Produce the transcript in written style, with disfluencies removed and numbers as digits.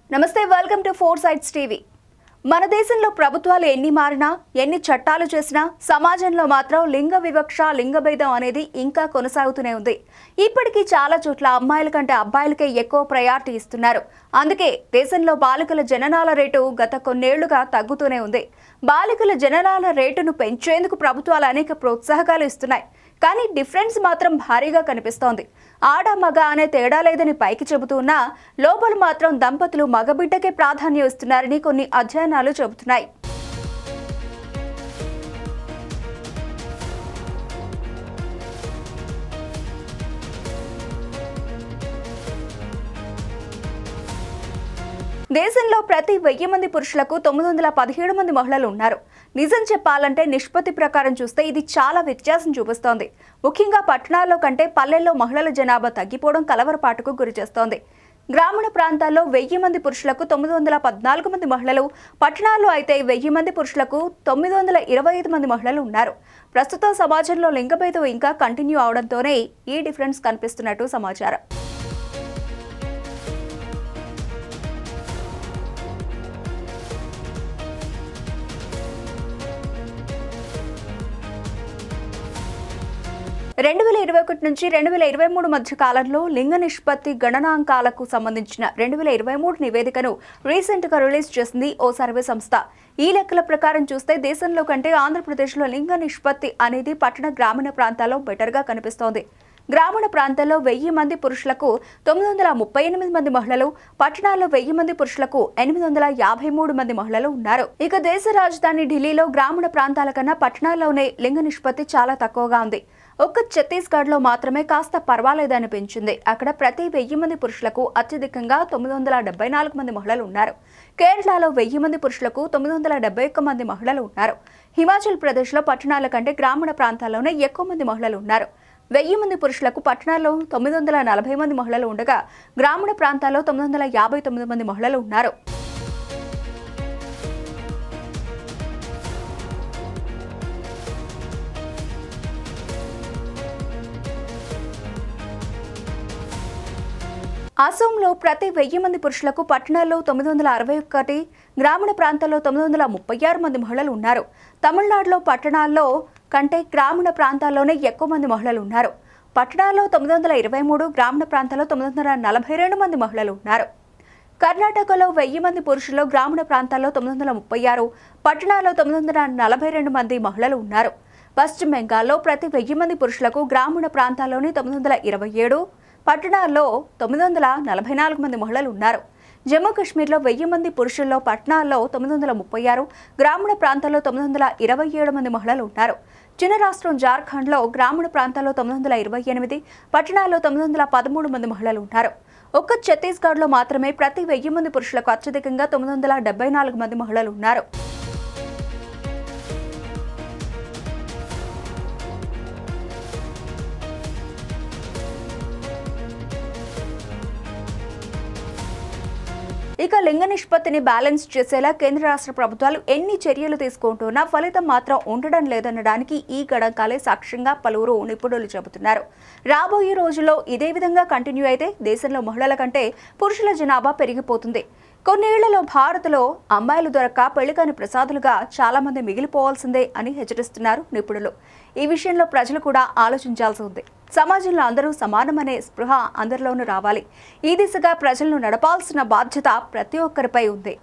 నమస్తే welcome to four sides TV. మన దేశంలో ప్రభుత్వాలు ఎన్ని మారినా ఎన్ని చట్టాలు చేసినా సమాజంలో మాత్రం లింగ వివక్ష లింగభేదం అనేది ఇంకా కొనసాగుతూనే ఉంది। ఇప్పటికీ చాలా చోట్ల అమ్మాయిల కంటే అబ్బాయిలకే ఎక్కువ ప్రయారిటీ ఇస్తున్నారు। అందుకే దేశంలో బాలికల జననాల రేటు గత కొన్నేళ్లుగా తగ్గుతూనే ఉంది। బాలికల జననాల రేటును పెంచేందుకు ప్రభుత్వాలు అనేక ప్రోత్సాహకాలు ఇస్తున్నాయి। కానీ డిఫరెన్స్ మాత్రం భారీగా కనిపిస్తోంది। ఆడ మగ అనే తేడా లేదని పైకి చెబుతున్నా లోపల మాత్రం దంపతులు మగబిడ్డకే ప్రాధాన్యం ఇస్తున్నారని కొన్ని అధ్యయనాలు చెబుతున్నాయి। దేశంలో ప్రతి 1000 మంది పురుషులకు 917 మంది మహిళలు ఉన్నారు। నిజం చెప్పాలంటే నిష్పత్తి ప్రకారం చూస్తే ఇది చాలా వ్యత్యాసం చూపిస్తోంది। ముఖ్యంగా పట్టణాల్లో కంటే పల్లెల్లో మహిళల జనాభా తగ్గిపోవడం కలవరపాటుకు గురిచేస్తోంది। గ్రామీణ ప్రాంతాల్లో 1000 మంది పురుషులకు 914 మంది మహిళలు, పట్టణాల్లో అయితే 1000 మంది పురుషులకు 925 మంది మహిళలు ఉన్నారు। ప్రస్తుతం సమాజంలో లింగభేదం ఇంకా కంటిన్యూ అవడంతోనే ఈ డిఫరెన్స్ కనిపిస్తున్నట్టు సమాచారం। 2021 నుంచి 2023 మధ్య కాలంలో లింగ నిష్పత్తి గణనాంకాలకు సంబంధించిన 2023 నివేదికను రీసెంట్ గా రిలీజ్ చేసింది ఓ సర్వే సంస్థ। ఈ లెక్కల ప్రకారం చూస్తే దేశంలో కంటే ఆంధ్రప్రదేశ్లో లింగ నిష్పత్తి అనేది పట్టణ గ్రామీణ ప్రాంతాల్లో బెటర్ గా కనిపిస్తోంది। గ్రామీణ ప్రాంతాల్లో 1000 మంది పురుషులకు 938 మంది మహిళలు, పట్టణాల్లో 1000 మంది పురుషులకు 853 మంది మహిళలు ఉన్నారు। ఇక దేశ రాజధాని ఢిల్లీలో గ్రామీణ ప్రాంతాల కన్నా పట్టణాల్లోనే లింగ నిష్పత్తి చాలా తక్కువగా ఉంది। ఒక్క ఛత్తీస్గఢ్ లో మాత్రమే కాస్త పర్వాలేదనిపించింది। అక్కడ ప్రతి 1000 మంది పురుషులకు అత్యధికంగా 974 మంది మహిళలు ఉన్నారు। కేరళలో 1000 మంది పురుషులకు 971 మంది మహిళలు ఉన్నారు। హిమాచల్ ప్రదేశ్ లో పట్టణాల కంటే గ్రామీణ ప్రాంతాల్లోనే ఎక్కువ మంది మహిళలు ఉన్నారు। 1000 మంది పురుషులకు పట్టణాల్లో 940 మంది మహిళలు ఉండగా గ్రామీణ ప్రాంతాల్లో 959 మంది మహిళలు ఉన్నారు। అసోంలో ప్రతి 1000 మంది పురుషులకు పట్టణాల్లో 961, గ్రామీణ ప్రాంతాల్లో 936 మంది మహిళలు ఉన్నారు। తమిళనాడులో పట్టణాల్లో కంటే గ్రామీణ ప్రాంతాల్లోనే ఎక్కువ మంది మహిళలు ఉన్నారు। పట్టణాల్లో 923, గ్రామీణ ప్రాంతాల్లో 942 మంది మహిళలు ఉన్నారు। కర్ణాటకలో 1000 మంది పురుషులు, గ్రామీణ ప్రాంతాల్లో 936, పట్టణాల్లో 942 మంది మహిళలు ఉన్నారు। పశ్చిమ బెంగాల్లో ప్రతి 1000 మంది పురుషులకు గ్రామీణ ప్రాంతాల్లోని 927, పట్టణాల్లో 944 మంది మహిళలు ఉన్నారు। జమ్మూ కాశ్మీర్లో 1000 మంది పురుషుల్లో పట్టణాల్లో 936, గ్రామీణ ప్రాంతాల్లో 927 మంది మహిళలు ఉన్నారు। చిన్న రాష్ట్రం జార్ఖండ్లో గ్రామీణ ప్రాంతాల్లో 928, పట్టణాల్లో 913 మంది మహిళలు ఉన్నారు। ఒక్క ఛత్తీస్గఢ్లో మాత్రమే ప్రతి 1000 మంది పురుషులకు అత్యధికంగా 974 మంది మహిళలు ఉన్నారు। ఇక లింగ నిష్పత్తిని బ్యాలెన్స్ చేసేలా కేంద్ర రాష్ట్ర ప్రభుత్వాలు ఎన్ని చర్యలు తీసుకుంటున్నా ఫలితం మాత్రం ఉండడం లేదనడానికి ఈ గణాంకాలే సాక్ష్యంగా పలువురు నిపుణులు చెబుతున్నారు। రాబోయే రోజుల్లో ఇదే విధంగా కంటిన్యూ అయితే దేశంలో మహిళల కంటే పురుషుల జనాభా పెరిగిపోతుంది। కొన్నేళ్లలో భారత్లో అమ్మాయిలు దొరక్క పెళ్లికాని ప్రసాదులుగా చాలా మంది మిగిలిపోవాల్సిందే అని హెచ్చరిస్తున్నారు నిపుణులు। ఈ విషయంలో ప్రజలు కూడా ఆలోచించాల్సి ఉంది। సమాజంలో అందరూ సమానమనే స్పృహ అందరిలోనూ రావాలి। ఈ దిశగా ప్రజలను నడపాల్సిన బాధ్యత ప్రతి ఒక్కరిపై ఉంది।